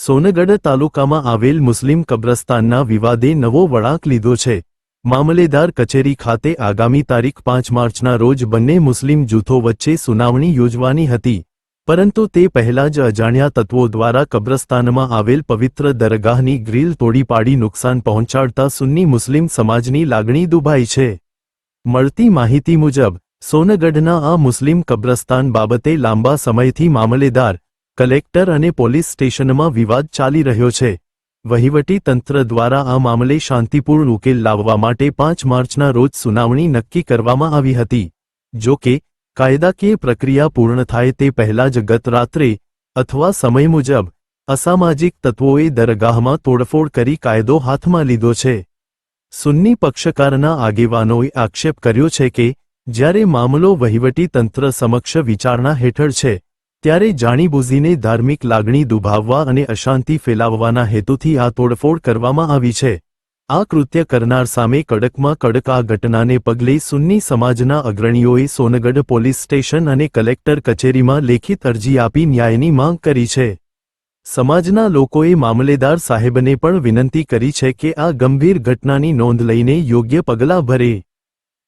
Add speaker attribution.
Speaker 1: સોનગઢ તાલુકામાં આવેલ મુસ્લિમ કબ્રસ્તાનના વિવાદે નવો વળાંક લીધો છે। મામલેદાર કચેરી ખાતે આગામી તારીખ 5 માર્ચના રોજ બંને મુસ્લિમ જૂથો વચ્ચે સુનાવણી યોજવાની હતી, પરંતુ તે પહેલા જ અજાણ્યા તત્વો દ્વારા કબ્રસ્તાનમાં આવેલ પવિત્ર દરગાહની ગ્રીલ તોડી પાડી નુકસાન પહોંચાડતા સુન્ની મુસ્લિમ સમાજની લાગણી દુભાઈ છે। મળતી માહિતી મુજબ સોનગઢના આ મુસ્લિમ કબ્રસ્તાન બાબતે લાંબા સમયથી મામલેદાર, કલેક્ટર અને પોલીસ સ્ટેશનમાં વિવાદ ચાલી રહ્યો છે। વહીવટી તંત્ર દ્વારા આ મામલે શાંતિપૂર્ણ ઉકેલ લાવવા માટે 5 માર્ચના રોજ સુનાવણી નક્કી કરવામાં આવી હતી। જો કે કાયદાકીય પ્રક્રિયા પૂર્ણ થાય તે પહેલા જ ગત રાત્રે અથવા સમય મુજબ અસામાજિક તત્વોએ દરગાહમાં તોડફોડ કરી કાયદો હાથમાં લીધો છે। સુન્ની પક્ષકારના આગેવાનોએ આક્ષેપ કર્યો છે કે જ્યારે મામલો વહીવટી તંત્ર સમક્ષ વિચારણા હેઠળ છે, ત્યારે જાણીબૂજીને ધાર્મિક લાગણી દુભાવવા અને અશાંતિ ફેલાવવાના હેતુથી આ તોડફોડ કરવામાં આવી છે। આ કૃત્ય કરનાર સામે કડકમાં કડક આ ઘટનાને પગલે સુન્ની સમાજના અગ્રણીઓએ સોનગઢ પોલીસ સ્ટેશન અને કલેક્ટર કચેરીમાં લેખિત અરજી આપી ન્યાયની માંગ કરી છે। સમાજના લોકોએ મામલેદાર સાહેબને પણ વિનંતી કરી છે કે આ ગંભીર ઘટનાની નોંધ લઈને યોગ્ય પગલાં ભરે।